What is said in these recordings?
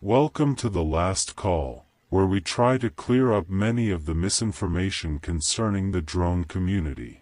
Welcome to The Last Call, where we try to clear up many of the misinformation concerning the drone community.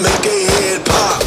Make a head pop.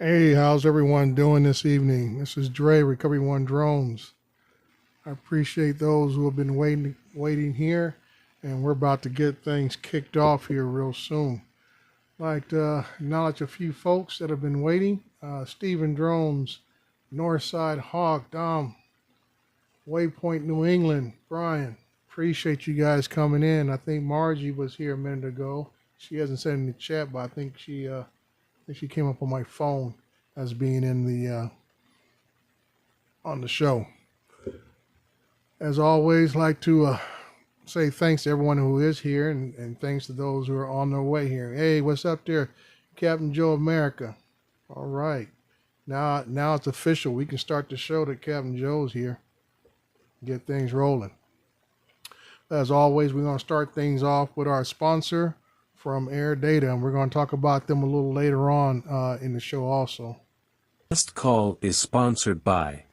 Hey, how's everyone doing this evening? This is Dre, Recovery One Drones. I appreciate those who have been waiting here, and we're about to get things kicked off here real soon. I'd like to acknowledge a few folks that have been waiting. Stephen Drones, Northside Hawk, Dom, Waypoint New England, Brian. Appreciate you guys coming in. I think Margie was here a minute ago. She hasn't said in the chat, but I think she came up on my phone as being in the on the show. As always, like to say thanks to everyone who is here, and thanks to those who are on their way here. Hey, what's up there, Captain Joe America? All right, now it's official. We can start the show that Captain Joe's here. Get things rolling. As always, we're going to start things off with our sponsor from AirData, and we're going to talk about them a little later on in the show also. Last Call is sponsored by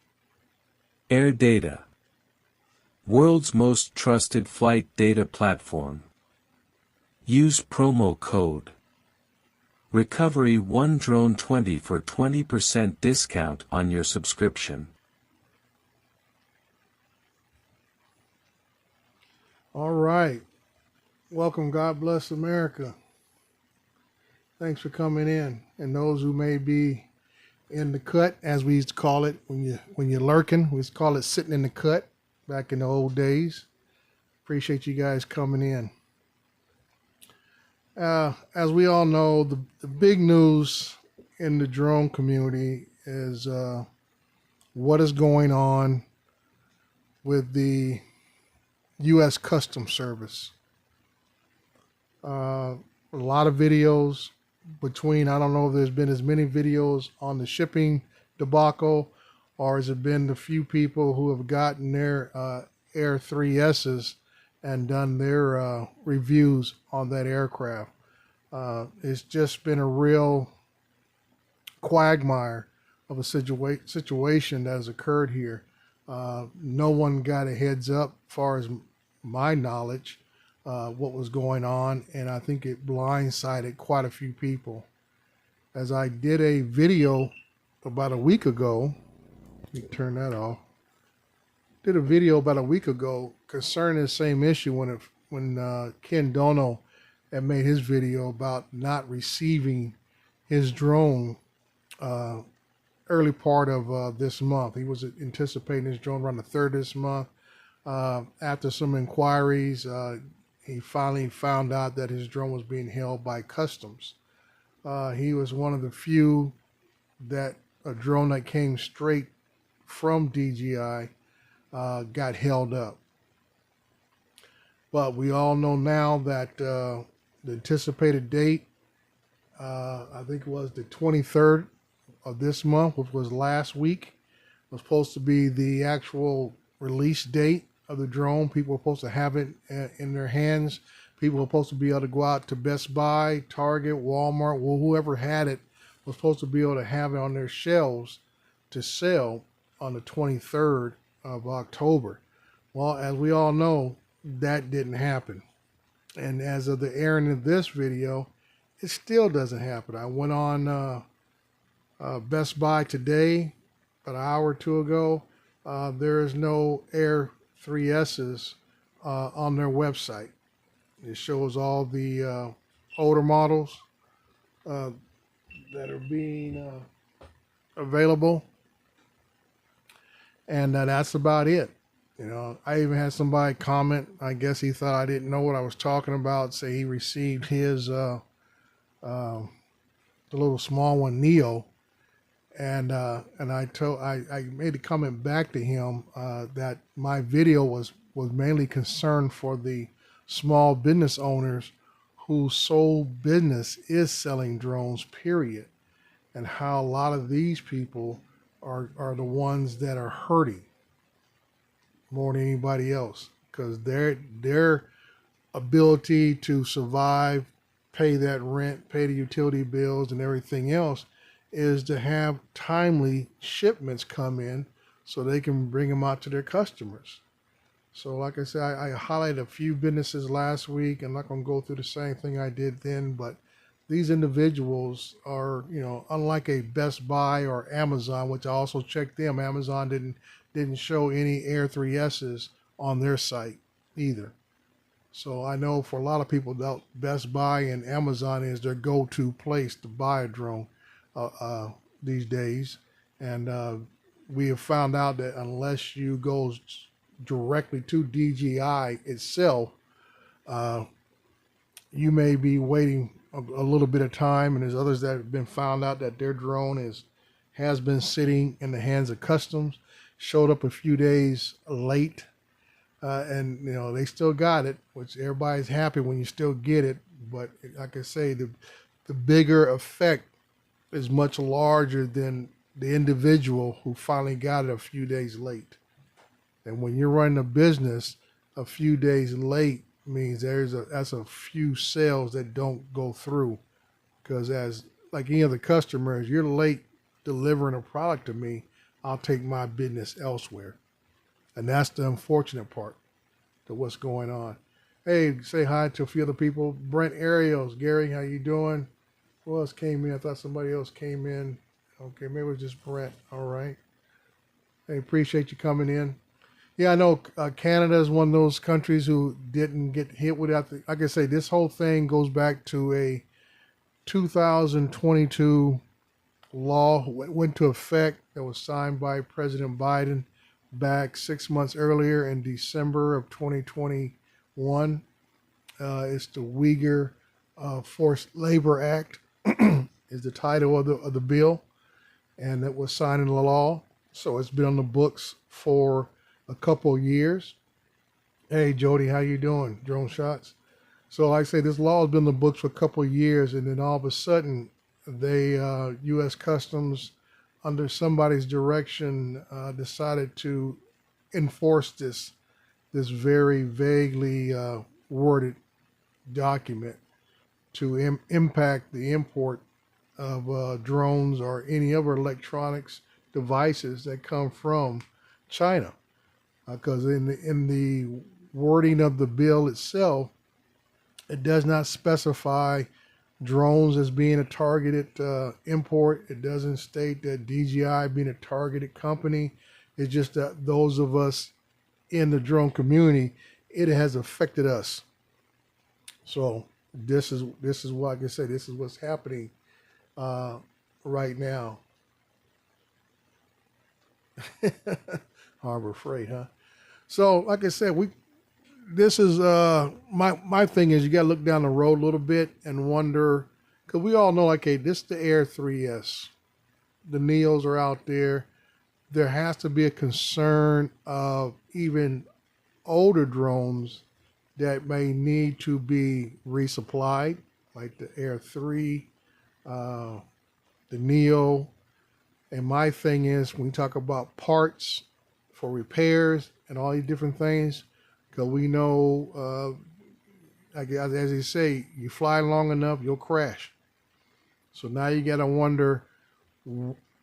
AirData, world's most trusted flight data platform. Use promo code Recovery1Drone20 for 20% discount on your subscription. All right. Welcome. God bless America. Thanks for coming in. And those who may be in the cut, as we used to call it when you're lurking, we used to call it sitting in the cut back in the old days. Appreciate you guys coming in. As we all know, the big news in the drone community is what is going on with the U.S. Customs Service. A lot of videos between, I don't know if there's been as many videos on the shipping debacle, or has it been the few people who have gotten their Air 3Ss and done their reviews on that aircraft. It's just been a real quagmire of a situation that has occurred here. No one got a heads up, as far as my knowledge, what was going on, and I think it blindsided quite a few people. As I did a video about a week ago, let me turn that off. Did a video about a week ago concerning the same issue when Ken Dono had made his video about not receiving his drone early part of this month. He was anticipating his drone around the 3rd this month. After some inquiries, he finally found out that his drone was being held by customs. He was one of the few that a drone that came straight from DJI got held up. But we all know now that the anticipated date, I think it was the 23rd of this month, which was last week, was supposed to be the actual release date of the drone. People were supposed to have it in their hands. People were supposed to be able to go out to Best Buy, Target, Walmart, well, whoever had it was supposed to be able to have it on their shelves to sell on the 23rd of October. Well, as we all know, that didn't happen. And as of the airing of this video, it still doesn't happen. I went on Best Buy today, about an hour or two ago. There is no Air 3Ss on their website. It shows all the older models that are being available, and that's about it. You know, I even had somebody comment, I guess he thought I didn't know what I was talking about, say he received his the little small one, Neo, and I made a comment back to him that my video was mainly concerned for the small business owners whose sole business is selling drones, period, and how a lot of these people are the ones that are hurting more than anybody else, because their ability to survive, pay that rent, pay the utility bills and everything else is to have timely shipments come in so they can bring them out to their customers. So like I said, I highlighted a few businesses last week. I'm not going to go through the same thing I did then, but these individuals are, you know, unlike a Best Buy or Amazon, which I also checked them. Amazon didn't show any Air 3Ss on their site either. So I know for a lot of people, Best Buy and Amazon is their go-to place to buy a drone these days. And we have found out that unless you go directly to DJI itself, you may be waiting a little bit of time, and there's others that have been found out that their drone has been sitting in the hands of customs, showed up a few days late, and you know they still got it, which everybody's happy when you still get it. But like I say, the bigger effect is much larger than the individual who finally got it a few days late. And when you're running a business, a few days late means that's a few sales that don't go through. Because as like any other customer, if you're late delivering a product to me, I'll take my business elsewhere. And that's the unfortunate part to what's going on. Hey, say hi to a few other people. Brent Ariels, Gary, how you doing? Who else came in? I thought somebody else came in. Okay, maybe it was just Brent. All right. Hey, appreciate you coming in. Yeah, I know Canada is one of those countries who didn't get hit with that. Like I say, this whole thing goes back to a 2022 law went into effect that was signed by President Biden back 6 months earlier in December of 2021. One is the Uyghur Forced Labor Act, is the title of the bill, and it was signed into law. So it's been on the books for a couple of years. Hey, Jody, how you doing? Drone Shots. So like I say, this law has been in the books for a couple of years, and then all of a sudden, U.S. Customs, under somebody's direction, decided to enforce this very vaguely worded document to impact the import of drones or any other electronics devices that come from China. Because in the wording of the bill itself, it does not specify drones as being a targeted import. It doesn't state that DJI being a targeted company. It's just that those of us in the drone community, it has affected us. So this is what I can say. This is what's happening right now. Harbor Freight, huh? So like I said, this is my thing is you got to look down the road a little bit and wonder, because we all know, like, hey, this is the Air 3S. The Neos are out there. There has to be a concern of even older drones that may need to be resupplied, like the Air 3, the Neo. And my thing is, when we talk about parts for repairs and all these different things, because we know, as they say, you fly long enough, you'll crash. So now you got to wonder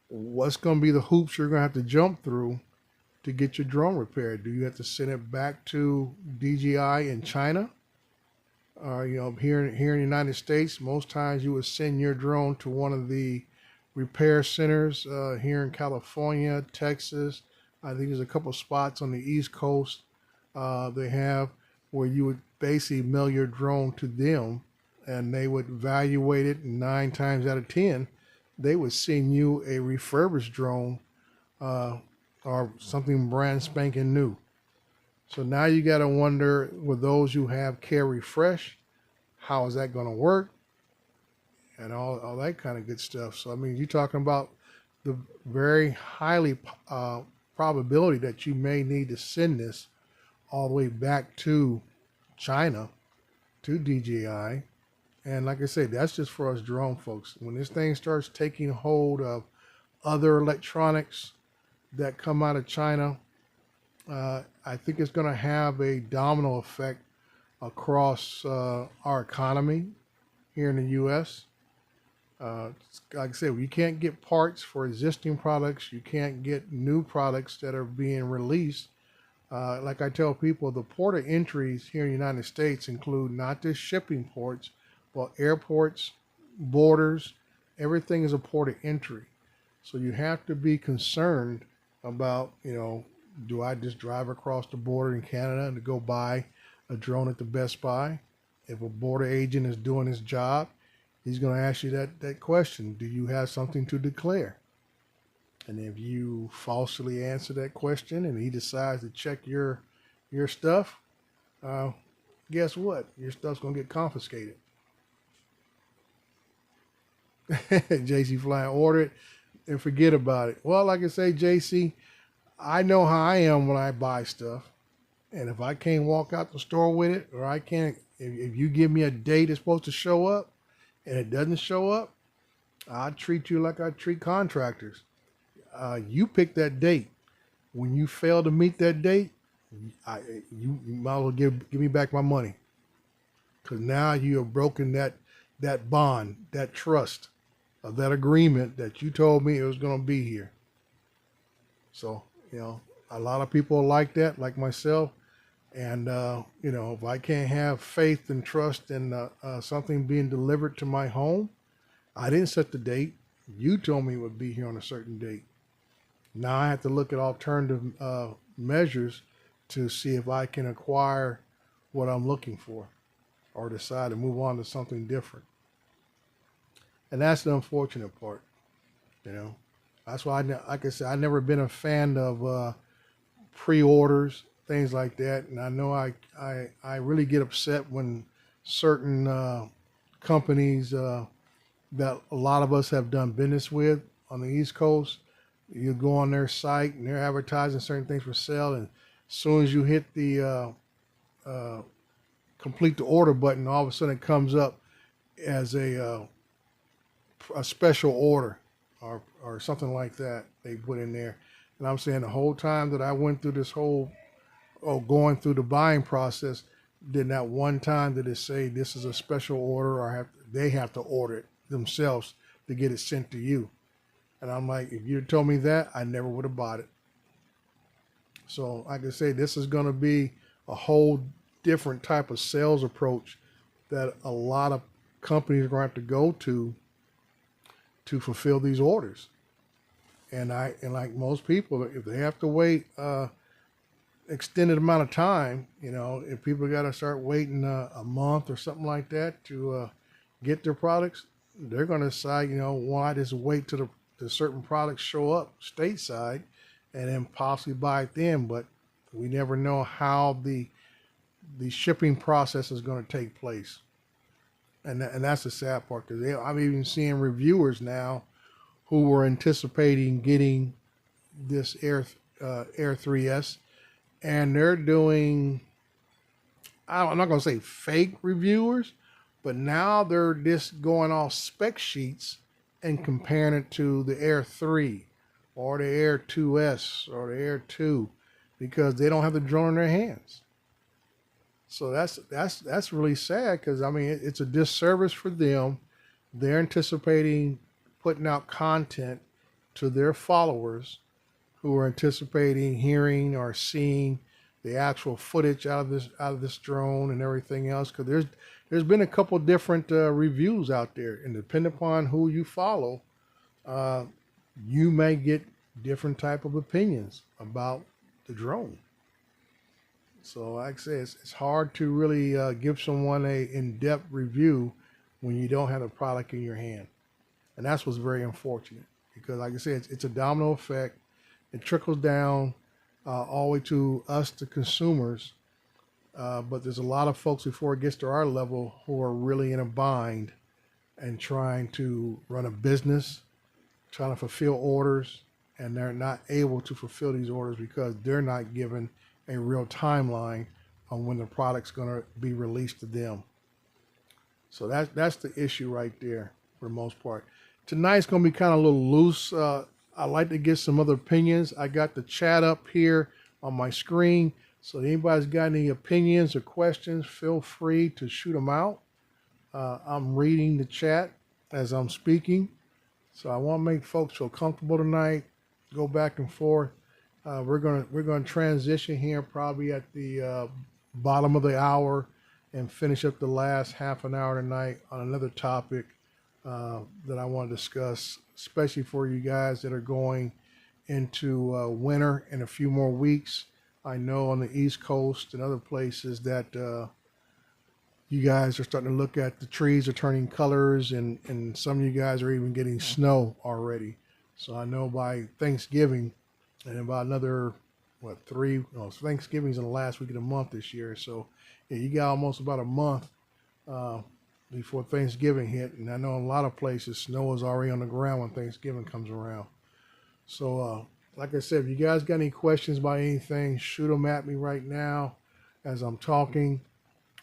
what's going to be the hoops you're going to have to jump through to get your drone repaired. Do you have to send it back to DJI in China? Here in the United States, most times you would send your drone to one of the repair centers here in California, Texas. I think there's a couple spots on the East Coast they have where you would basically mail your drone to them, and they would evaluate it, and 9 times out of 10, they would send you a refurbished drone or something brand spanking new. So now you got to wonder, with those who have Care Refresh, how is that going to work? And all that kind of good stuff. So, I mean, you're talking about the very highly probability that you may need to send this all the way back to China, to DJI. And like I said, that's just for us drone folks. When this thing starts taking hold of other electronics that come out of China, I think it's going to have a domino effect across our economy here in the U.S. Like I said, you can't get parts for existing products. You can't get new products that are being released. Like I tell people, the port of entries here in the United States include not just shipping ports, but airports, borders. Everything is a port of entry. So you have to be concerned about, do I just drive across the border in Canada and to go buy a drone at the Best Buy? If a border agent is doing his job, he's going to ask you that question. Do you have something to declare? And if you falsely answer that question and he decides to check your stuff, guess what? Your stuff's going to get confiscated. JC Flying, order it and forget about it. Well, like I say, JC, I know how I am when I buy stuff. And if I can't walk out the store with it, or I can't, if you give me a date it's supposed to show up and it doesn't show up, I treat you like I treat contractors. You pick that date. When you fail to meet that date, you might as well give me back my money. Because now you have broken that bond, that trust, of that agreement that you told me it was going to be here. So, a lot of people are like that, like myself. And, if I can't have faith and trust in something being delivered to my home, I didn't set the date. You told me it would be here on a certain date. Now I have to look at alternative measures to see if I can acquire what I'm looking for or decide to move on to something different. And that's the unfortunate part, That's why, like I said, I've never been a fan of pre-orders things like that. And I know I really get upset when certain companies that a lot of us have done business with on the East Coast, you go on their site and they're advertising certain things for sale, and as soon as you hit the complete the order button, all of a sudden it comes up as a special order or something like that they put in there. And I'm saying the whole time that I went through this whole going through the buying process, did not one time did it say this is a special order or they have to order it themselves to get it sent to you. And I'm like, if you told me that, I never would have bought it. So like I say, this is going to be a whole different type of sales approach that a lot of companies are going to have to go to fulfill these orders. And like most people, if they have to wait extended amount of time, if people got to start waiting a month or something like that to get their products, they're going to decide, why just wait till the certain products show up stateside and then possibly buy it then. But we never know how the shipping process is going to take place. And that's the sad part, because I'm even seeing reviewers now who were anticipating getting this Air 3S, and they're doing, I'm not going to say fake reviewers, but now they're just going off spec sheets and comparing it to the Air 3 or the Air 2S or the Air 2 because they don't have the drone in their hands. So that's really sad, because I mean it's a disservice for them. They're anticipating putting out content to their followers who are anticipating hearing or seeing the actual footage out of this drone and everything else. Because there's been a couple different reviews out there, and depending upon who you follow, you may get different type of opinions about the drone. So like I say, it's hard to really give someone a in-depth review when you don't have the product in your hand. And that's what's very unfortunate, because like I said, it's a domino effect. It trickles down all the way to us, the consumers. But there's a lot of folks before it gets to our level who are really in a bind and trying to run a business, trying to fulfill orders, and they're not able to fulfill these orders because they're not given a real timeline on when the product's going to be released to them. So that's the issue right there for the most part. Tonight's going to be kind of a little loose. I'd like to get some other opinions. I got the chat up here on my screen. So if anybody's got any opinions or questions, feel free to shoot them out. I'm reading the chat as I'm speaking. So I want to make folks feel comfortable tonight. Go back and forth. We're gonna transition here probably at the bottom of the hour and finish up the last half an hour tonight on another topic that I want to discuss, especially for you guys that are going into winter in a few more weeks. I know on the East Coast and other places that you guys are starting to look at the trees are turning colors, and some of you guys are even getting snow already. So I know by Thanksgiving, and about another, Thanksgiving's in the last week of the month this year. So yeah, you got almost about a month before Thanksgiving hit. And I know in a lot of places, snow is already on the ground when Thanksgiving comes around. So like I said, if you guys got any questions about anything, shoot them at me right now as I'm talking.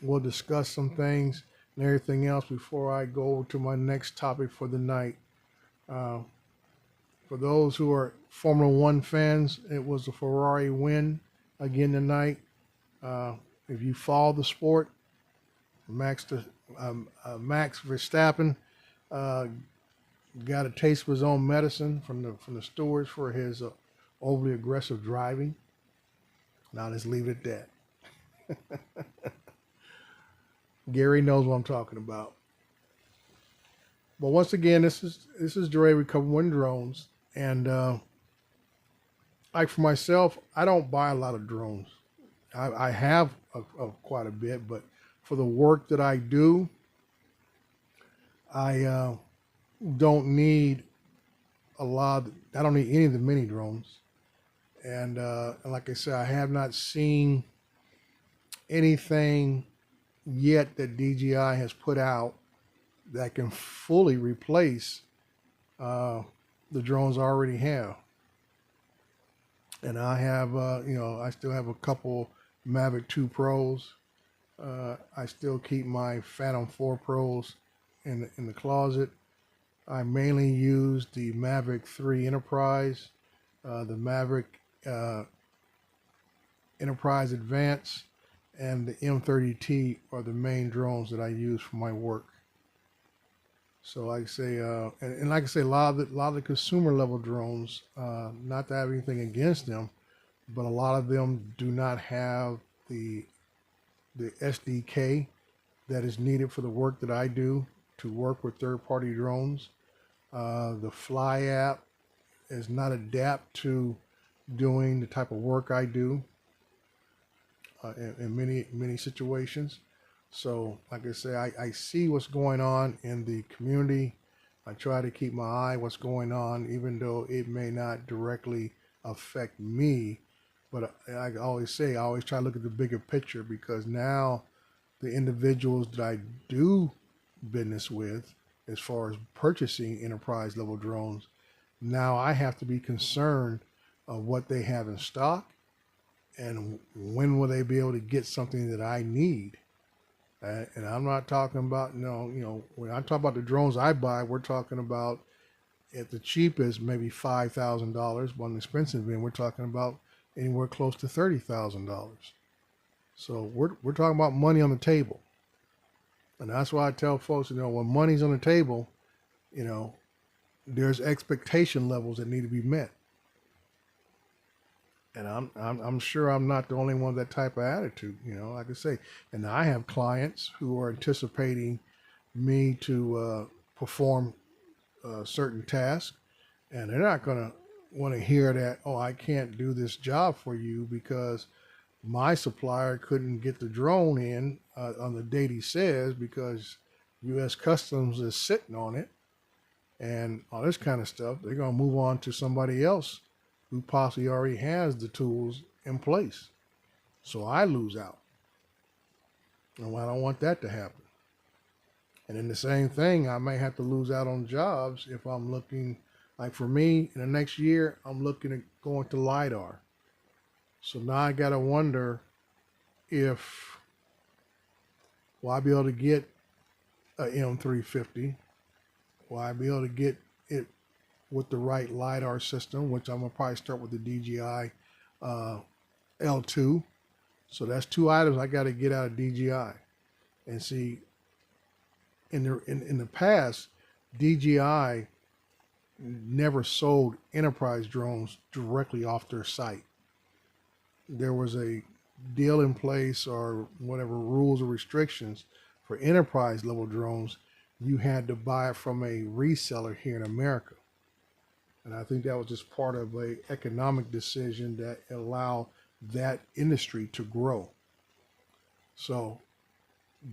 We'll discuss some things and everything else before I go to my next topic for the night. For those who are Formula One fans, it was a Ferrari win again tonight. If you follow the sport, Max Verstappen got a taste of his own medicine from the stewards for his overly aggressive driving. Now let's leave it at that. Gary knows what I'm talking about. But once again, this is Dre Recover One Drones. And like for myself, I don't buy a lot of drones. I have quite a bit, but for the work that I do, I don't need I don't need any of the mini drones. And like I said, I have not seen anything yet that DJI has put out that can fully replace the drones I already have. And I have, I still have a couple Mavic 2 Pros. I still keep my Phantom 4 Pros in the closet. I mainly use the Mavic 3 Enterprise, the Mavic Enterprise Advance, and the M30T are the main drones that I use for my work. So like I say, and like I say, a lot of the consumer level drones, not to have anything against them, but a lot of them do not have the SDK that is needed for the work that I do to work with third-party drones. The Fly app is not adapt to doing the type of work I do in many situations. So, like I say, I see what's going on in the community. I try to keep my eye what's going on, even though it may not directly affect me. But I always say, I always try to look at the bigger picture, because now the individuals that I do business with, as far as purchasing enterprise level drones, now I have to be concerned of what they have in stock and when will they be able to get something that I need. And I'm not talking about, when I talk about the drones I buy, we're talking about at the cheapest, maybe $5,000. One expensive end, we're talking about anywhere close to $30,000. So we're talking about money on the table. And that's why I tell folks, when money's on the table, there's expectation levels that need to be met. And I'm sure I'm not the only one with that type of attitude, like I say. And I have clients who are anticipating me to perform certain tasks, and they're not going to want to hear that, oh, I can't do this job for you because my supplier couldn't get the drone in on the date he says because U.S. Customs is sitting on it and all this kind of stuff. They're going to move on to somebody else who possibly already has the tools in place. So I lose out. And I don't want that to happen. And then the same thing, I may have to lose out on jobs if I'm looking, like for me, in the next year, I'm looking at going to LiDAR. So now I got to wonder if, will I be able to get an M350? Will I be able to get it with the right LiDAR system, which I'm going to probably start with the DJI L2. So that's two items I got to get out of DJI. And see, in the past, DJI never sold enterprise drones directly off their site. There was a deal in place or whatever rules or restrictions for enterprise level drones. You had to buy it from a reseller here in America. And I think that was just part of an economic decision that allowed that industry to grow. So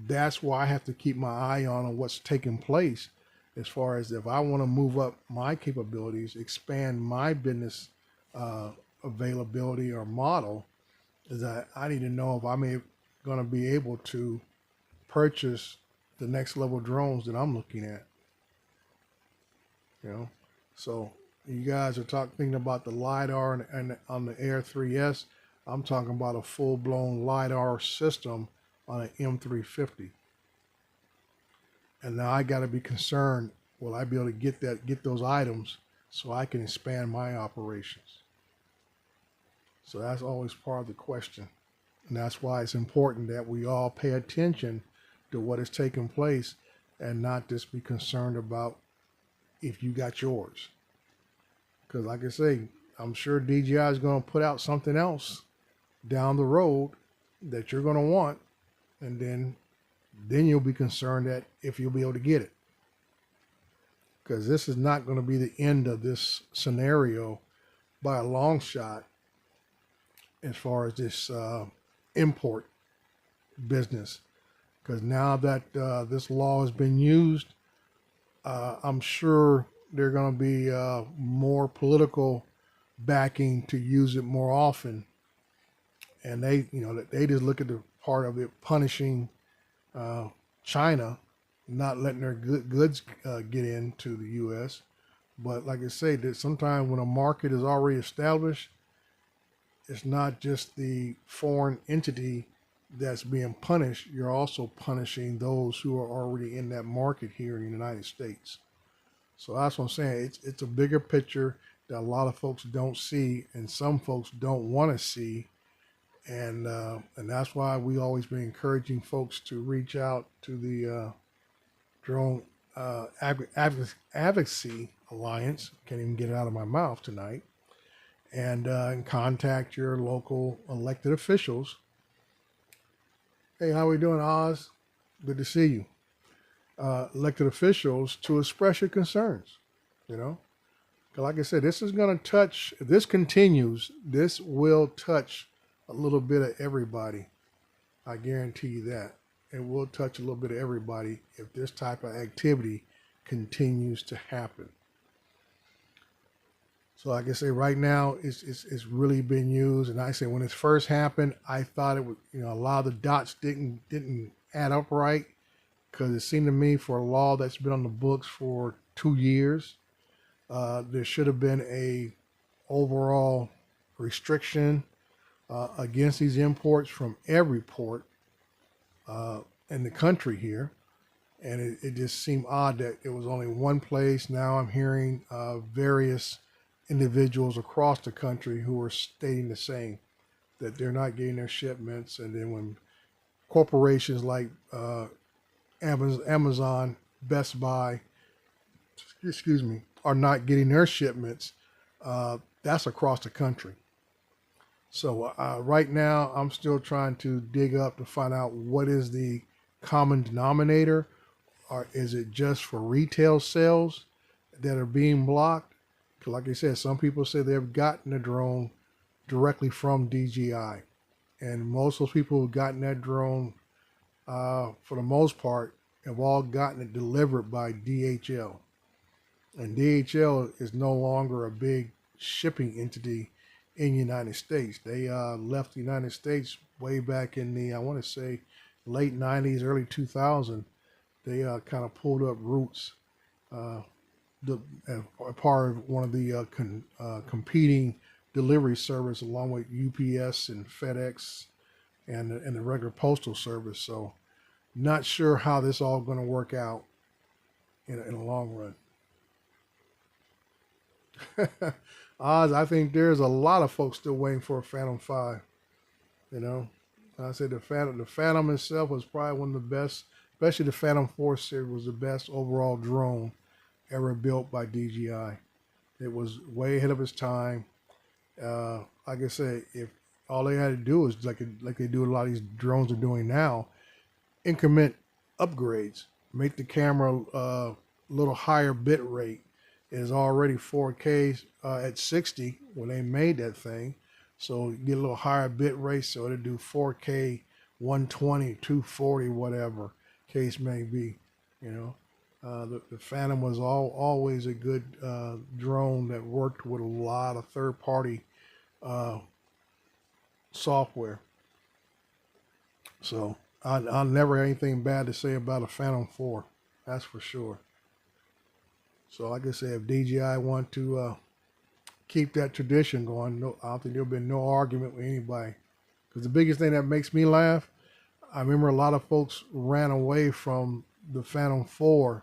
that's why I have to keep my eye on what's taking place as far as if I want to move up my capabilities, expand my business availability or model, is that I need to know if I'm going to be able to purchase the next level drones that I'm looking at. So you guys are thinking about the LiDAR and on the Air 3S. I'm talking about a full-blown LiDAR system on an M350. And now I got to be concerned, will I be able to get those items so I can expand my operations? So that's always part of the question. And that's why it's important that we all pay attention to what is taking place and not just be concerned about if you got yours. Because like I say, I'm sure DJI is going to put out something else down the road that you're going to want. And then you'll be concerned that if you'll be able to get it. Because this is not going to be the end of this scenario by a long shot as far as this import business. Because now that this law has been used, I'm sure there are going to be more political backing to use it more often. And they just look at the part of it punishing China, not letting their goods get into the U.S. But like I say, that sometimes when a market is already established, it's not just the foreign entity that's being punished. You're also punishing those who are already in that market here in the United States. So that's what I'm saying. It's a bigger picture that a lot of folks don't see, and some folks don't want to see. And that's why we always been encouraging folks to reach out to the Drone Advocacy Alliance. Can't even get it out of my mouth tonight. And contact your local elected officials. Hey, how we doing, Oz? Good to see you. Elected officials to express your concerns. Because like I said, this is going to touch. If this continues, this will touch a little bit of everybody. I guarantee you that. It will touch a little bit of everybody if this type of activity continues to happen. So like I say, right now it's really been used. And I say when it first happened, I thought it would, a lot of the dots didn't add up right, because it seemed to me for a law that's been on the books for 2 years, there should have been a overall restriction against these imports from every port in the country here. And it just seemed odd that it was only one place. Now I'm hearing various individuals across the country who are stating the same, that they're not getting their shipments. And then when corporations like Amazon, Best Buy, are not getting their shipments, that's across the country. So right now, I'm still trying to dig up to find out what is the common denominator, or is it just for retail sales that are being blocked? Because like I said, some people say they've gotten a drone directly from DJI. And most of those people who've gotten that drone, for the most part, have all gotten it delivered by DHL. And DHL is no longer a big shipping entity in the United States. They left the United States way back in the, I want to say, late 90s, early 2000. They kind of pulled up roots as part of one of the competing delivery service along with UPS and FedEx and the regular postal service. So not sure how this all going to work out in the long run. Oz, I think there's a lot of folks still waiting for a Phantom 5. I said the Phantom itself was probably one of the best, especially the Phantom 4 series was the best overall drone ever built by DJI. It was way ahead of its time. Like I said, if all they had to do is like they do a lot of these drones are doing now, increment upgrades, make the camera a little higher bit rate. It is already 4K at 60 when they made that thing. So you get a little higher bit rate, so it'll do 4K, 120, 240, whatever case may be. The Phantom was always a good drone that worked with a lot of third-party software. So I'll never have anything bad to say about a Phantom 4. That's for sure. So like I said, if DJI want to keep that tradition going, I don't think there'll be no argument with anybody. Because the biggest thing that makes me laugh, I remember a lot of folks ran away from the Phantom 4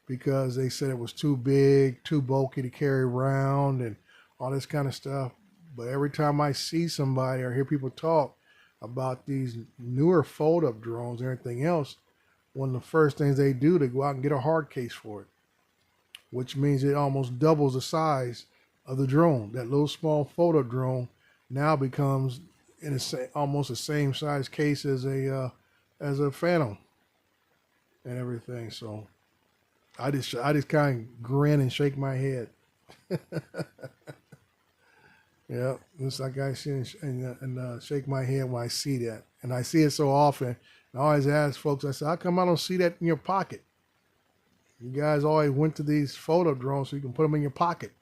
because they said it was too big, too bulky to carry around and all this kind of stuff. But every time I see somebody or hear people talk about these newer fold-up drones and everything else, one of the first things they do, they go out and get a hard case for it, which means it almost doubles the size of the drone. That little small fold-up drone now becomes in almost the same size case as a Phantom and everything. So I just kind of grin and shake my head. Yeah, it's like I see and shake my head when I see that, and I see it so often. And I always ask folks, I say, how come I don't see that in your pocket? You guys always went to these photo drones so you can put them in your pocket.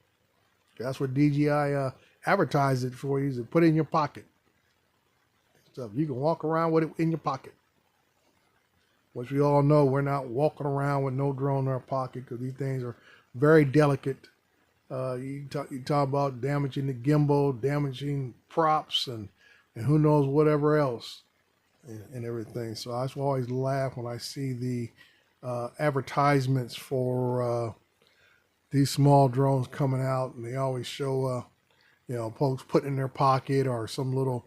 That's what DJI advertise it for you. Put it in your pocket. Stuff you can walk around with it in your pocket. Which we all know, we're not walking around with no drone in our pocket because these things are very delicate. You talk about damaging the gimbal, damaging props, and who knows whatever else, and everything. So I always laugh when I see the advertisements for these small drones coming out, and they always show folks putting in their pocket or some little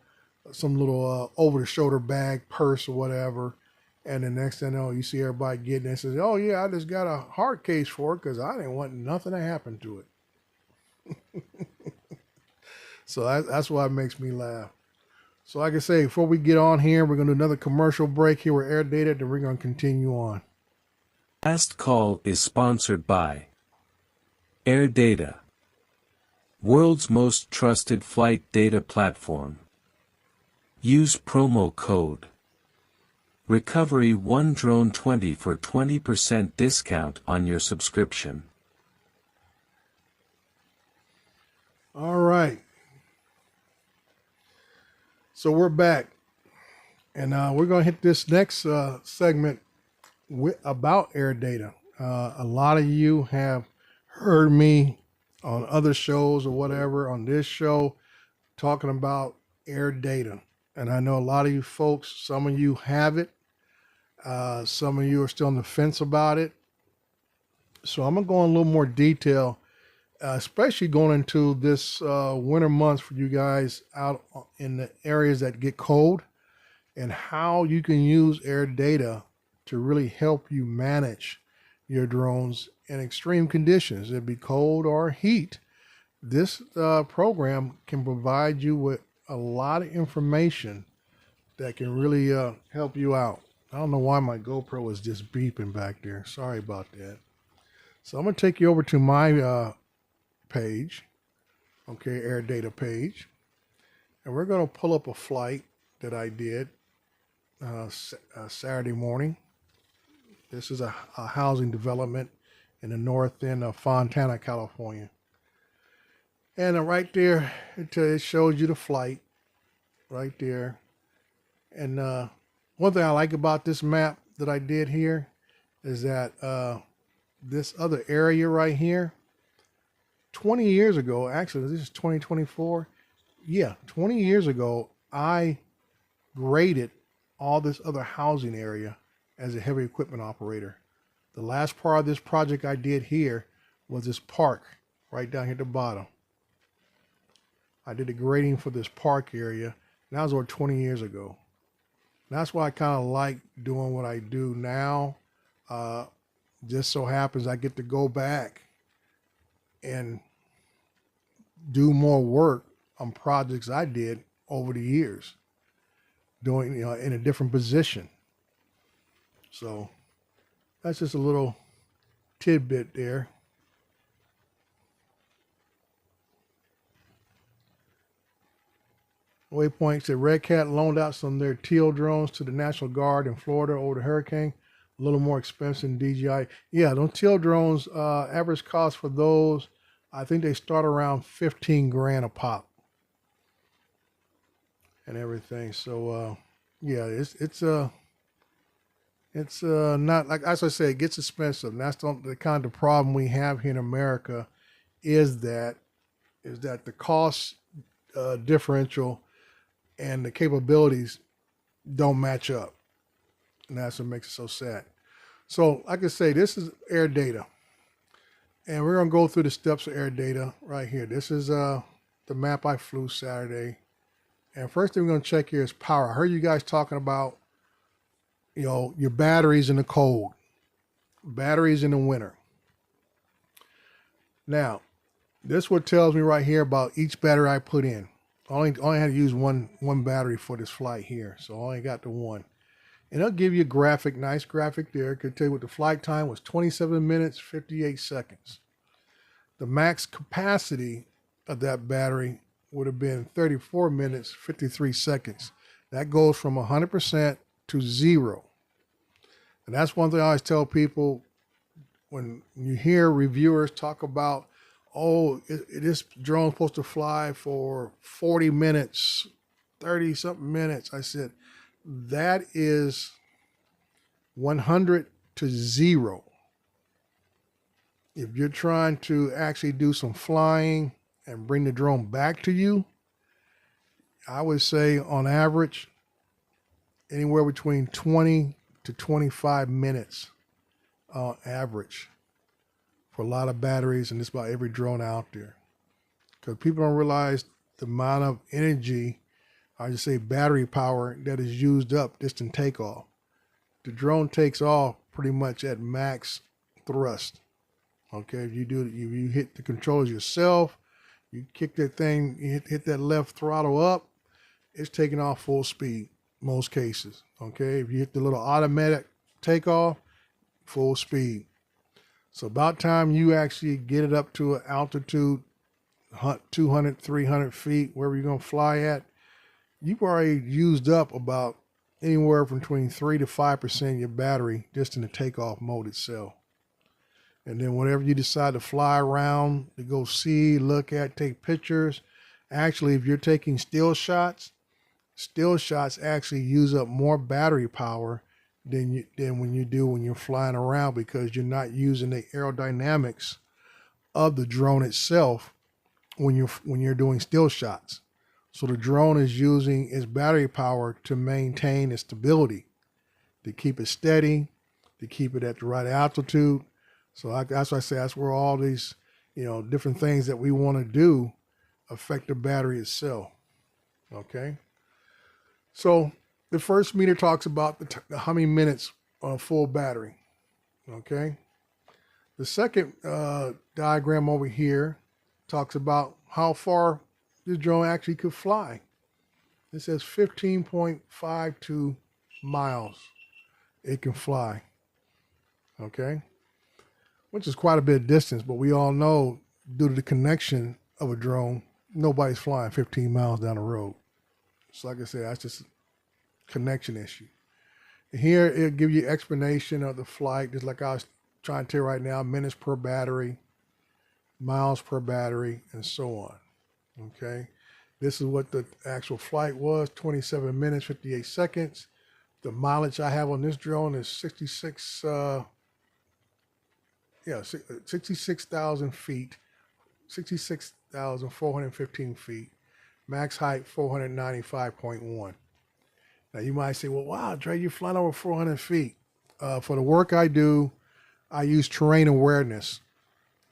over the shoulder bag, purse or whatever. And the next thing you know, you see everybody getting it and says, "Oh yeah, I just got a hard case for it because I didn't want nothing to happen to it." So that's why it makes me laugh. So like I say, before we get on here, we're going to do another commercial break here with AirData, then we're going to continue on. Last call is sponsored by AirData, world's most trusted flight data platform. Use promo code Recovery1Drone20 for 20% discount on your subscription. All right. So we're back, and we're going to hit this next segment about AirData. A lot of you have heard me on other shows or whatever, on this show, talking about AirData. And I know a lot of you folks, some of you have it. Some of you are still on the fence about it. So I'm going to go in a little more detail, especially going into this winter months for you guys out in the areas that get cold, and how you can use AirData to really help you manage your drones in extreme conditions. It'd be cold or heat. This program can provide you with a lot of information that can really help you out. I don't know why my GoPro is just beeping back there. Sorry about that. So I'm going to take you over to my page, okay, AirData page, and we're going to pull up a flight that I did Saturday morning. This is a housing development in the north end of Fontana, California. And right there, it shows you the flight right there. And one thing I like about this map that I did here is that this other area right here, 20 years ago, actually, this is 2024. Yeah, 20 years ago, I graded all this other housing area as a heavy equipment operator. The last part of this project I did here was this park right down here at the bottom. I did the grading for this park area, and that was over 20 years ago. And that's why I kind of like doing what I do now. Just so happens I get to go back and do more work on projects I did over the years, doing, in a different position. So that's just a little tidbit there. Waypoint said Red Cat loaned out some of their Teal drones to the National Guard in Florida over the hurricane. A little more expensive than DJI. Yeah, those Teal drones, average cost for those, I think they start around 15 grand a pop and everything. So yeah, it's not, like, as I say, it gets expensive. And that's the kind of problem we have here in America is that the cost differential and the capabilities don't match up. And that's what makes it so sad. So like I say, this is AirData. And we're going to go through the steps of AirData right here. This is the map I flew Saturday. And first thing we're going to check here is power. I heard you guys talking about, your batteries in the cold, batteries in the winter. Now, this what tells me right here about each battery I put in. I only had to use one battery for this flight here, so I only got the one. And it'll give you a graphic, nice graphic there. It could tell you what the flight time was, 27 minutes, 58 seconds. The max capacity of that battery would have been 34 minutes, 53 seconds. That goes from 100% to 0. And that's one thing I always tell people when you hear reviewers talk about, oh, this drone's supposed to fly for 40 minutes, 30 something minutes. I said, that is 100 to 0. If you're trying to actually do some flying and bring the drone back to you, I would say on average, anywhere between 20 to 25 minutes on average for a lot of batteries and just about every drone out there. Because people don't realize the amount of energy, I just say battery power, that is used up just in takeoff. The drone takes off pretty much at max thrust. Okay, if you hit the controls yourself, you kick that thing, you hit that left throttle up, it's taking off full speed, most cases. Okay, if you hit the little automatic takeoff, full speed. So about time you actually get it up to an altitude, 200, 300 feet, wherever you're gonna fly at, you've already used up about anywhere from between 3 to 5% of your battery just in the takeoff mode itself. And then whenever you decide to fly around, to go see, look at, take pictures, actually, if you're taking still shots actually use up more battery power than when you do when you're flying around, because you're not using the aerodynamics of the drone itself when you're doing still shots. So the drone is using its battery power to maintain its stability, to keep it steady, to keep it at the right altitude. So that's why I say that's where all these, different things that we want to do affect the battery itself. Okay. So the first meter talks about how many minutes on a full battery. Okay. The second diagram over here talks about how far this drone actually could fly. It says 15.52 miles it can fly. Okay. Which is quite a bit of distance, but we all know due to the connection of a drone, nobody's flying 15 miles down the road. So like I said, that's just a connection issue. And here it'll give you explanation of the flight, just like I was trying to tell you right now, minutes per battery, miles per battery, and so on. Okay. This is what the actual flight was, 27 minutes, 58 seconds. The mileage I have on this drone is 66,000 feet, 66,415 feet, max height 495.1. Now you might say, well, wow, Dre, you're flying over 400 feet. For the work I do, I use terrain awareness.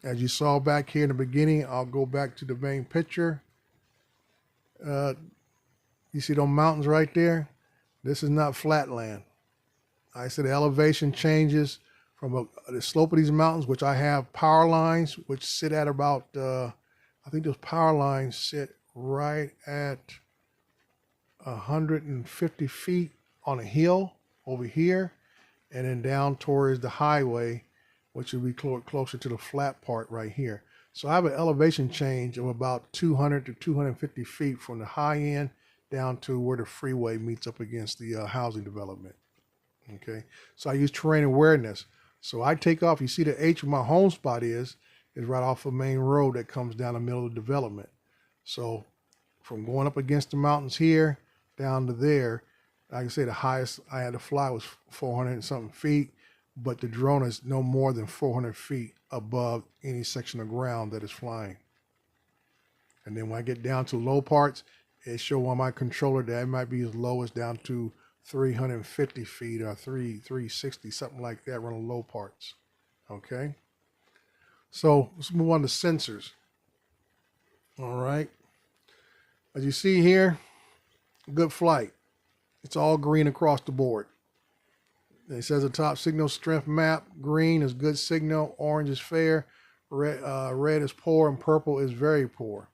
As you saw back here in the beginning, I'll go back to the main picture. You see those mountains right there? This is not flatland. I said the elevation changes from the slope of these mountains, which I have power lines, which sit at about, I think those power lines sit right at 150 feet on a hill over here, and then down towards the highway, which would be closer to the flat part right here. So I have an elevation change of about 200 to 250 feet from the high end down to where the freeway meets up against the housing development. Okay, so I use terrain awareness. So I take off, you see the H where my home spot is right off a main road that comes down the middle of the development. So from going up against the mountains here down to there, like I say, the highest I had to fly was 400 and something feet, but the drone is no more than 400 feet above any section of ground that is flying. And then when I get down to low parts, it shows on my controller that it might be as low as down to 350 feet or 360, something like that, running low parts. Okay. So let's move on to sensors. All right. As you see here, good flight. It's all green across the board. It says the top signal strength map. Green is good signal. Orange is fair. Red is poor, and purple is very poor.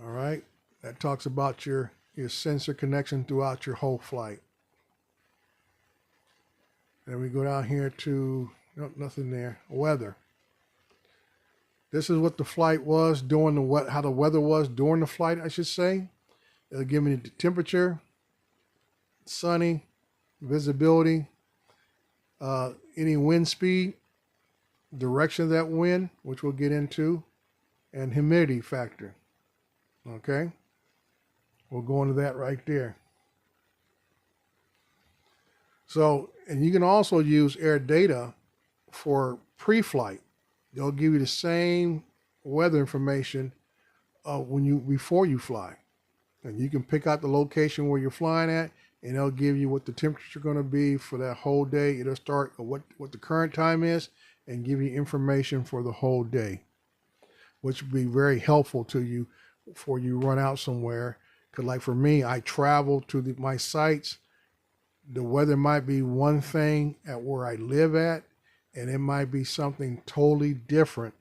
All right. That talks about your sensor connection throughout your whole flight. And we go down here to, nope, nothing there. Weather. This is what the flight was during how the weather was during the flight, I should say. It'll give me the temperature, sunny, visibility, any wind speed, direction of that wind, which we'll get into, and humidity factor. Okay? We'll go into that right there. So, and you can also use air data for pre-flight. They'll give you the same weather information before you fly. And you can pick out the location where you're flying at, and they'll give you what the temperature is going to be for that whole day. It'll start what the current time is and give you information for the whole day, which will be very helpful to you before you run out somewhere. Because like for me, I travel to my sites. The weather might be one thing at where I live at, and it might be something totally different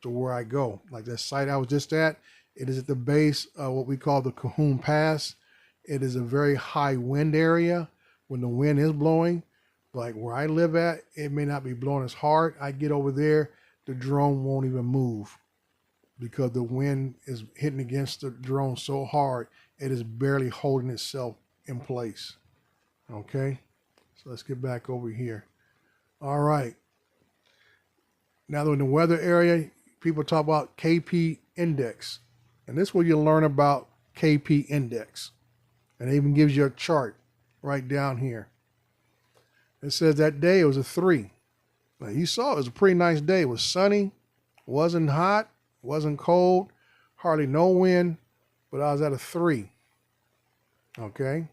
to where I go. Like that site I was just at, it is at the base of what we call the Cajon Pass. It is a very high wind area when the wind is blowing. Like where I live at, it may not be blowing as hard. I get over there, the drone won't even move because the wind is hitting against the drone so hard, it is barely holding itself in place. Okay, so let's get back over here. All right. Now in the weather area, people talk about KP index. And this is where you learn about KP index. And it even gives you a chart right down here. It says that day it was a 3. Now you saw it was a pretty nice day. It was sunny, wasn't hot, wasn't cold, hardly no wind, but I was at a 3. Okay.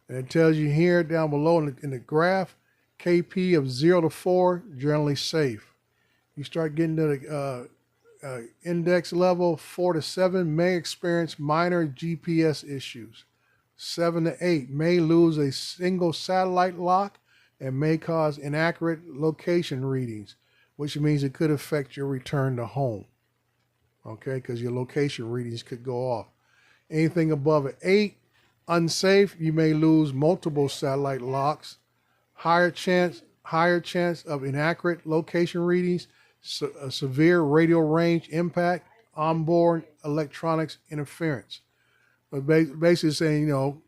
And it tells you here down below in the graph, KP of 0 to 4, generally safe. You start getting to the index level 4 to 7 may experience minor GPS issues. 7 to 8 may lose a single satellite lock and may cause inaccurate location readings, which means it could affect your return to home. Okay, because your location readings could go off. Anything above an 8, unsafe, you may lose multiple satellite locks. Higher chance of inaccurate location readings, a severe radio range impact, onboard electronics interference. But basically saying,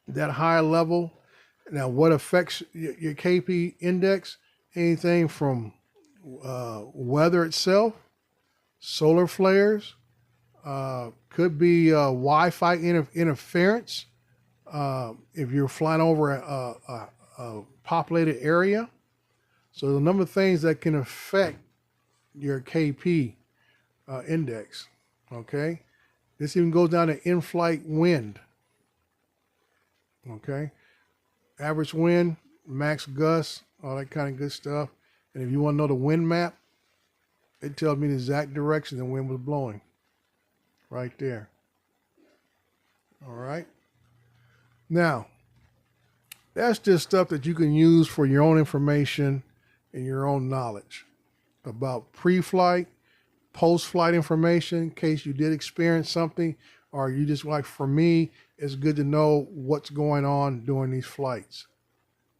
that higher level. Now, what affects your KP index? Anything from weather itself, solar flares, could be Wi-Fi interference. If you're flying over a populated area. So there's a number of things that can affect your KP index. Okay. This even goes down to in-flight wind. Okay. Average wind, max gust, all that kind of good stuff. And if you want to know the wind map, it tells me the exact direction the wind was blowing. Right there. All right. Now, that's just stuff that you can use for your own information and your own knowledge about pre-flight, post-flight information in case you did experience something, or you just like, for me, it's good to know what's going on during these flights.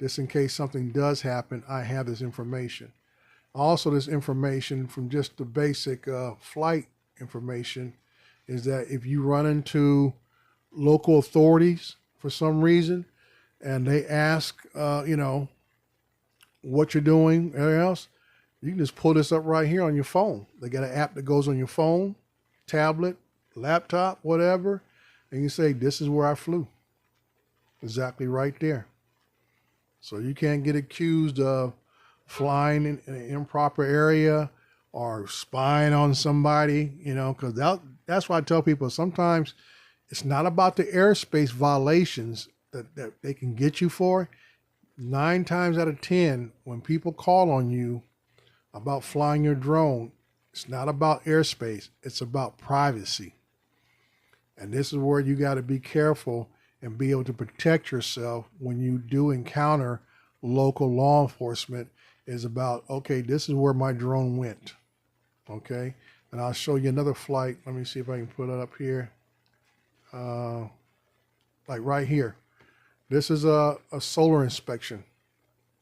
Just in case something does happen, I have this information. Also, this information from just the basic flight information is that if you run into local authorities for some reason and they ask, what you're doing, anything else, you can just pull this up right here on your phone. They got an app that goes on your phone, tablet, laptop, whatever, and you say, this is where I flew. Exactly right there. So you can't get accused of flying in an improper area or spying on somebody, because that's why I tell people sometimes it's not about the airspace violations that they can get you for. 9 times out of 10, when people call on you about flying your drone, it's not about airspace, it's about privacy. And this is where you got to be careful and be able to protect yourself when you do encounter local law enforcement. Is about, okay, this is where my drone went. Okay. And I'll show you another flight. Let me see if I can put it up here. Like right here. This is a solar inspection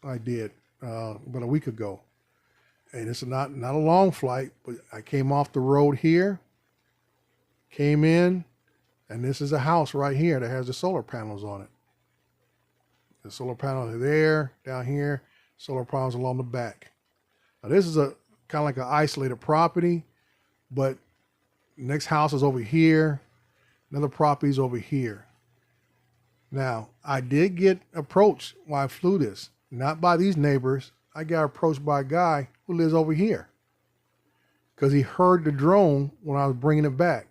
I did about a week ago. And it's not a long flight, but I came off the road here, came in, and this is a house right here that has the solar panels on it. The solar panels are there, down here, solar panels along the back. Now, this is a kind of like an isolated property, but next house is over here. Another property is over here. Now, I did get approached while I flew this, not by these neighbors. I got approached by a guy who lives over here because he heard the drone when I was bringing it back.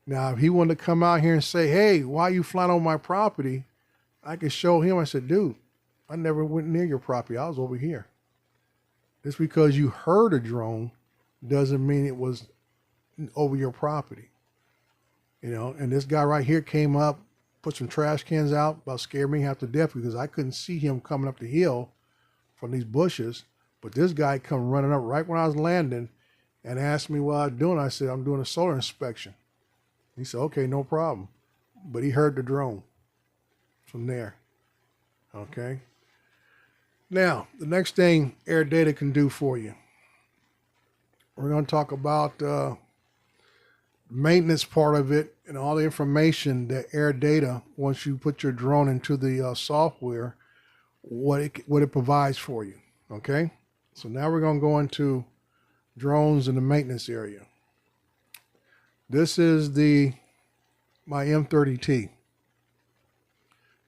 Now, if he wanted to come out here and say, hey, why are you flying on my property? I could show him. I said, dude, I never went near your property. I was over here. Just because you heard a drone doesn't mean it was over your property. You know, and this guy right here came up, put some trash cans out, about scared me half to death because I couldn't see him coming up the hill from these bushes. But this guy come running up right when I was landing and asked me what I was doing. I said, I'm doing a solar inspection. He said, okay, no problem. But he heard the drone from there. Okay. Now, the next thing AirData can do for you. We're going to talk about maintenance part of it and all the information that AirData, once you put your drone into the software, what it provides for you. Okay. So now we're going to go into drones in the maintenance area. This is my M30T.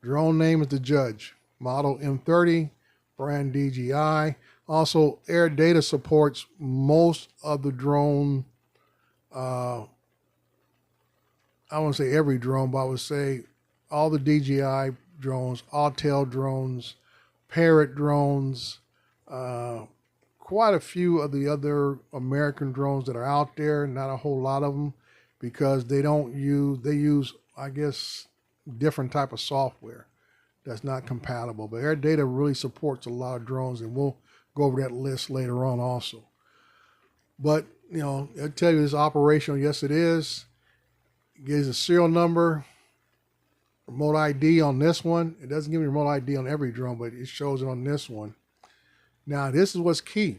Drone name is the Judge. Model M30, brand DJI. Also, AirData supports most of the drone. I won't say every drone, but I would say all the DJI drones, Autel drones, Parrot drones, quite a few of the other American drones that are out there. Not a whole lot of them because they use, I guess, different type of software that's not compatible. But AirData really supports a lot of drones, and we'll go over that list later on also. But, you know, it'll tell you it's operational. Yes, it is. It gives a serial number, remote ID on this one. It doesn't give me remote ID on every drone, but it shows it on this one. Now, this is what's key,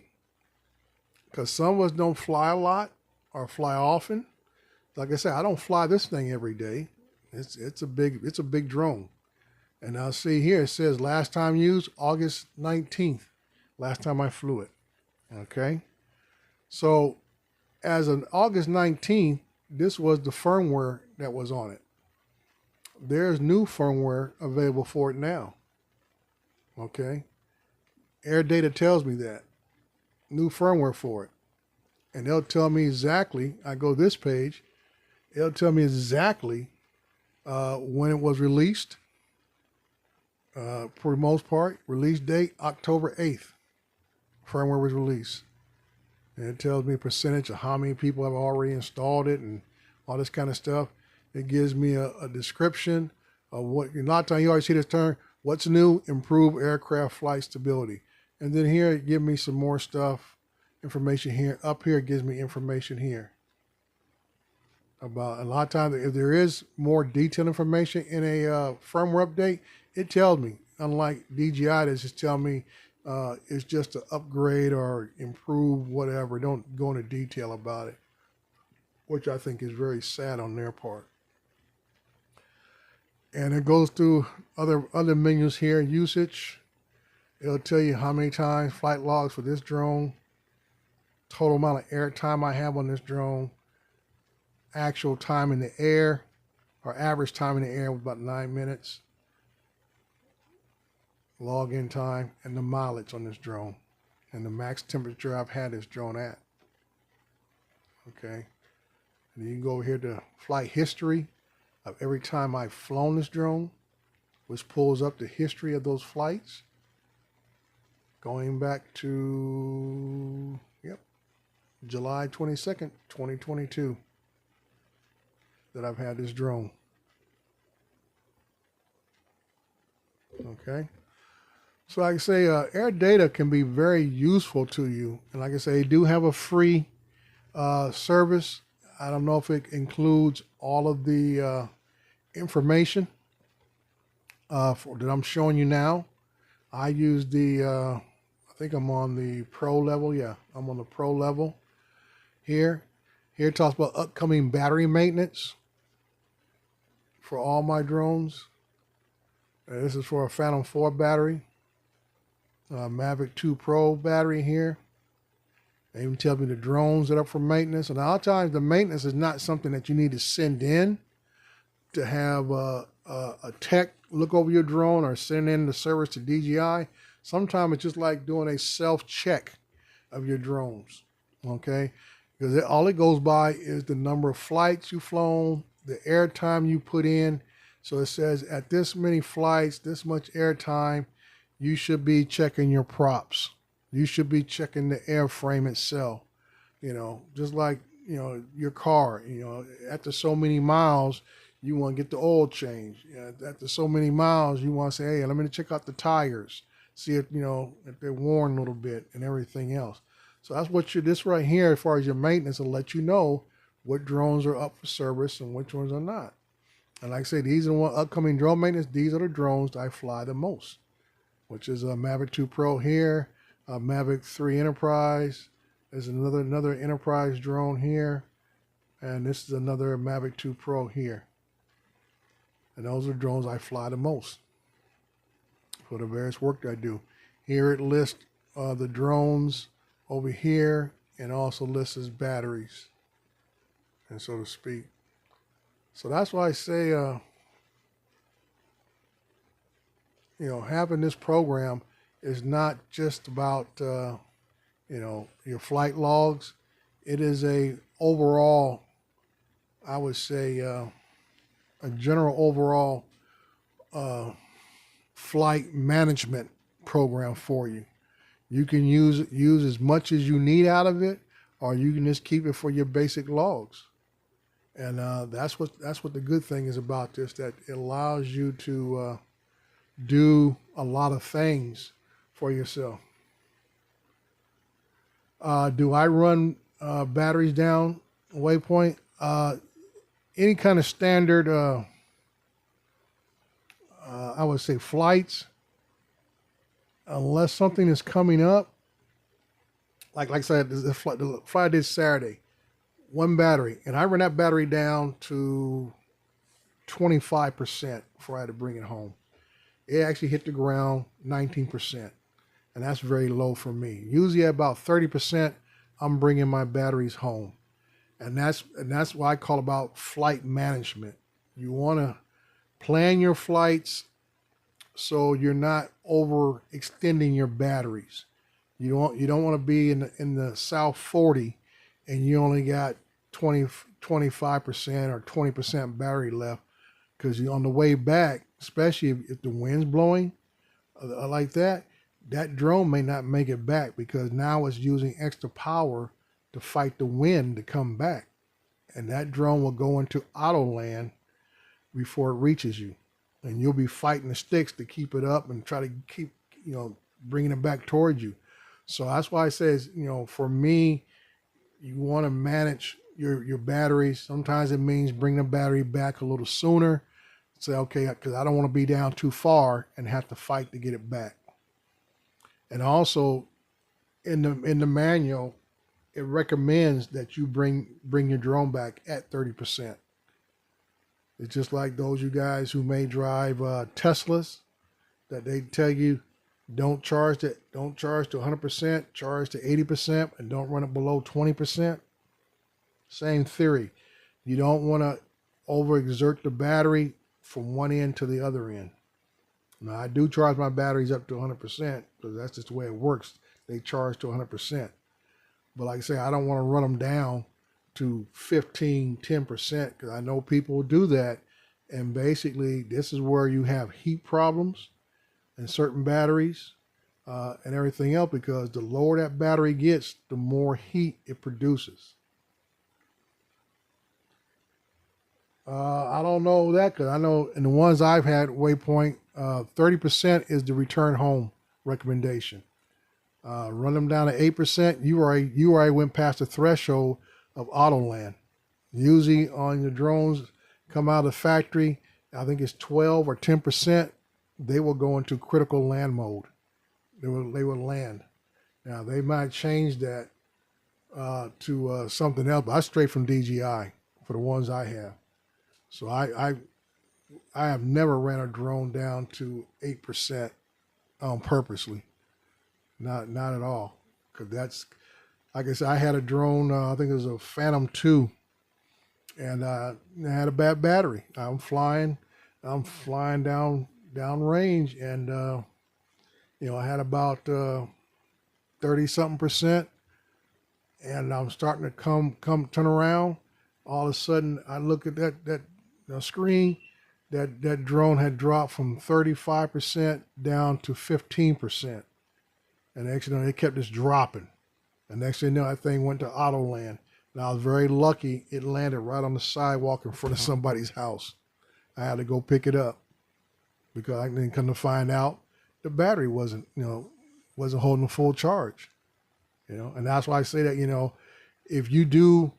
because some of us don't fly a lot or fly often. Like I said, I don't fly this thing every day. It's a big drone. And I'll see here, it says last time used, August 19th, last time I flew it. Okay. So as of August 19th, this was the firmware that was on it. There's new firmware available for it now. Okay. AirData tells me that. New firmware for it. And they'll tell me exactly, I go this page, it'll tell me exactly when it was released. For the most part, release date, October 8th. Firmware was released. And it tells me a percentage of how many people have already installed it and all this kind of stuff. It gives me a description of what, a lot of times you always see this term, what's new, improve aircraft flight stability. And then here it gives me some more stuff, information here. Up here it gives me information here. About a lot of times, if there is more detailed information in a firmware update, it tells me. Unlike DJI, that just tell me it's just to upgrade or improve whatever. Don't go into detail about it, which I think is very sad on their part. And it goes through other menus here. Usage. It'll tell you how many times, flight logs for this drone, total amount of air time I have on this drone, actual time in the air, or average time in the air was about 9 minutes. Login time and the mileage on this drone and the max temperature I've had this drone at. Okay. And you can go over here to flight history of every time I've flown this drone, which pulls up the history of those flights. Going back to, July 22nd, 2022 that I've had this drone. Okay. So like I say, AirData can be very useful to you. And like I say, they do have a free service. I don't know if it includes all of the information that I'm showing you now. I use I think I'm on the pro level. Yeah, I'm on the pro level here. Here it talks about upcoming battery maintenance for all my drones. And this is for a Phantom 4 battery. Mavic 2 Pro battery here. They even tell me the drones that are for maintenance. And a lot of times the maintenance is not something that you need to send in to have a tech look over your drone or send in the service to DJI. Sometimes it's just like doing a self-check of your drones, okay? Because all it goes by is the number of flights you've flown, the air time you put in. So it says at this many flights, this much air time, you should be checking your props. You should be checking the airframe itself. Just like, your car, after so many miles, you want to get the oil change. After so many miles, you want to say, hey, let me check out the tires, see if they're worn a little bit and everything else. So that's what this right here, as far as your maintenance, will let you know what drones are up for service and which ones are not. And like I say, these are the upcoming drone maintenance. These are the drones that I fly the most, which is a Mavic 2 Pro here, a Mavic 3 Enterprise. There's another Enterprise drone here, and this is another Mavic 2 Pro here. And those are drones I fly the most for the various work that I do. Here it lists the drones over here, and also lists as batteries, and so to speak. So that's why I say, having this program is not just about, your flight logs. It is a overall, I would say, a general overall flight management program for you. You can use as much as you need out of it, or you can just keep it for your basic logs. And that's what the good thing is about this, that it allows you to do a lot of things for yourself. Do I run batteries down Waypoint? Any kind of standard, I would say flights, unless something is coming up. Like I said, the flight this Saturday, one battery, and I ran that battery down to 25% before I had to bring it home. It actually hit the ground 19%, and that's very low for me. Usually at about 30%, I'm bringing my batteries home, and that's what I call about flight management. You want to plan your flights so you're not overextending your batteries. You don't want to be in the South 40 and you only got 25% or 20% battery left, because on the way back, especially if the wind's blowing like that drone may not make it back, because now it's using extra power to fight the wind to come back, and that drone will go into auto land before it reaches you, and you'll be fighting the sticks to keep it up and try to keep bringing it back towards you. So that's why I say, for me, you want to manage your batteries. Sometimes it means bring the battery back a little sooner. Say, okay, because I don't want to be down too far and have to fight to get it back. And also, in the manual, it recommends that you bring your drone back at 30%. It's just like those you guys who may drive Teslas, that they tell you don't charge to 100%, charge to 80%, and don't run it below 20%. Same theory. You don't want to overexert the battery from one end to the other end. Now, I do charge my batteries up to 100% because that's just the way it works. They charge to 100%. But like I say, I don't want to run them down to 15, 10%, because I know people do that. And basically, this is where you have heat problems in certain batteries and everything else, because the lower that battery gets, the more heat it produces. I don't know that, because I know in the ones I've had Waypoint, 30% is the return home recommendation. Run them down to 8%, you already went past the threshold of auto land. Usually on your drones come out of the factory, I think it's 12 or 10%, they will go into critical land mode. They will land. Now they might change that to something else, but I straight from DJI for the ones I have. So I have never ran a drone down to 8% purposely. Not at all, because like I said, I had a drone. I think it was a Phantom 2, and it had a bad battery. I'm flying down range, and I had about 30 something percent, and I'm starting to come turn around. All of a sudden, I look at that screen. That drone had dropped from 35% down to 15%, and actually it kept just dropping. And next thing you know, that thing went to auto land. And I was very lucky; it landed right on the sidewalk in front of somebody's house. I had to go pick it up because I didn't come to find out the battery wasn't holding a full charge. And that's why I say that, if you do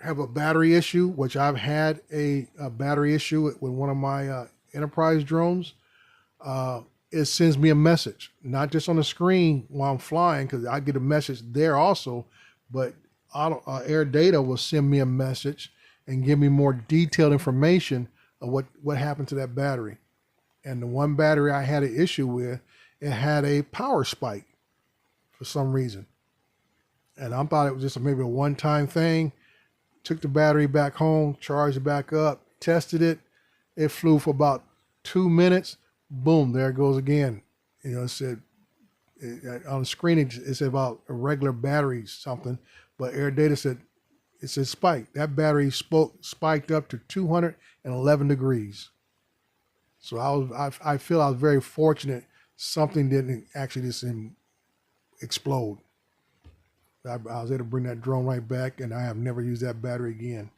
have a battery issue, which I've had a battery issue with one of my enterprise drones, it sends me a message, not just on the screen while I'm flying, because I get a message there also, but Air Data will send me a message and give me more detailed information of what happened to that battery. And the one battery I had an issue with, it had a power spike for some reason. And I thought it was just maybe a one-time thing. Took the battery back home, charged it back up, tested it. It flew for about 2 minutes. Boom, there it goes again. It said on the screen, it said about a regular battery something, but Air Data said, it said spike. That battery spiked up to 211 degrees. So I feel I was very fortunate something didn't actually just explode. I was able to bring that drone right back, and I have never used that battery again.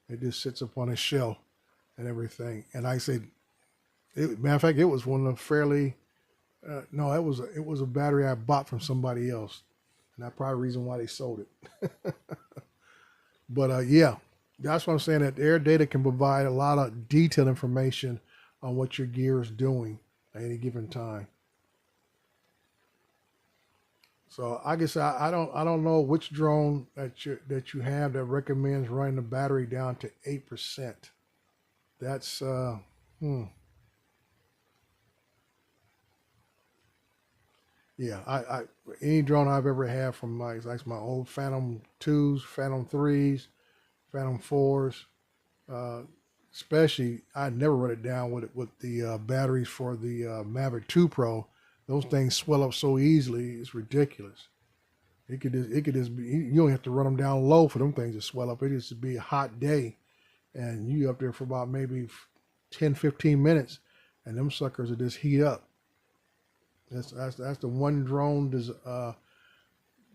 It just sits up on a shelf and everything. And I said, matter of fact, it was one of the fairly, no, it was a battery I bought from somebody else. And that's probably the reason why they sold it. But yeah, that's what I'm saying, that Air Data can provide a lot of detailed information on what your gear is doing at any given time. So I guess I don't know which drone that you have that recommends running the battery down to 8%. That's yeah, I any drone I've ever had from my old Phantom 2s, Phantom 3s, Phantom 4s, especially I never run it down with the batteries for the Mavic 2 Pro. Those things swell up so easily, it's ridiculous. It could just be, you don't have to run them down low for them things to swell up. It just be a hot day, and you up there for about maybe 10, 15 minutes, and them suckers will just heat up. That's the one drone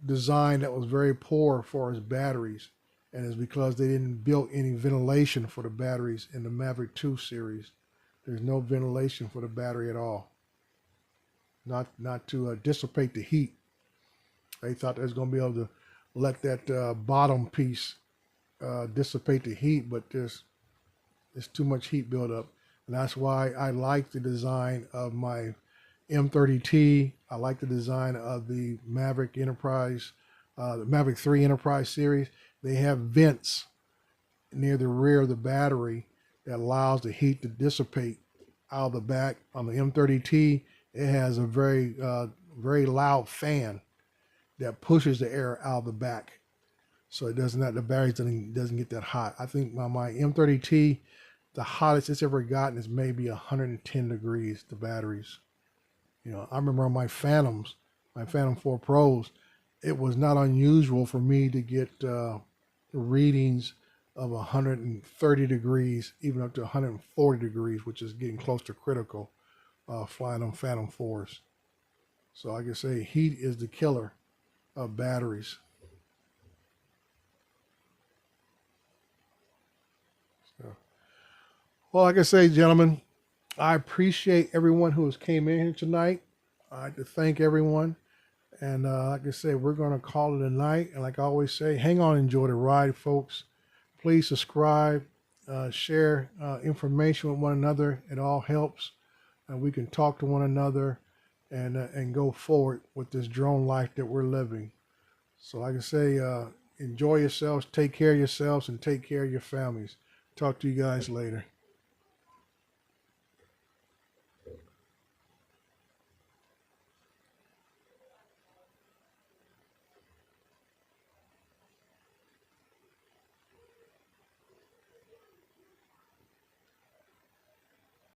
design that was very poor for its batteries, and it's because they didn't build any ventilation for the batteries in the Mavic 2 series. There's no ventilation for the battery at all. Not to dissipate the heat. They thought they was going to be able to let that bottom piece dissipate the heat, but there's too much heat buildup. And that's why I like the design of my M30T. I like the design of the Mavic Enterprise, the Mavic 3 Enterprise series. They have vents near the rear of the battery that allows the heat to dissipate out of the back. On the M30T, it has a very loud fan that pushes the air out of the back, so it doesn't, the battery doesn't get that hot. I think my M30T, the hottest it's ever gotten is maybe 110 degrees. The batteries, I remember on my Phantoms, my Phantom 4 Pros, it was not unusual for me to get readings of 130 degrees, even up to 140 degrees, which is getting close to critical. Flying on Phantom 4s. So I can say heat is the killer of batteries. So, well, like I say, gentlemen, I appreciate everyone who has came in here tonight. I'd like to thank everyone. And like I said, we're going to call it a night. And like I always say, hang on, enjoy the ride, folks. Please subscribe, share information with one another. It all helps. And we can talk to one another and go forward with this drone life that we're living. So like I say, enjoy yourselves, take care of yourselves, and take care of your families. Talk to you guys later.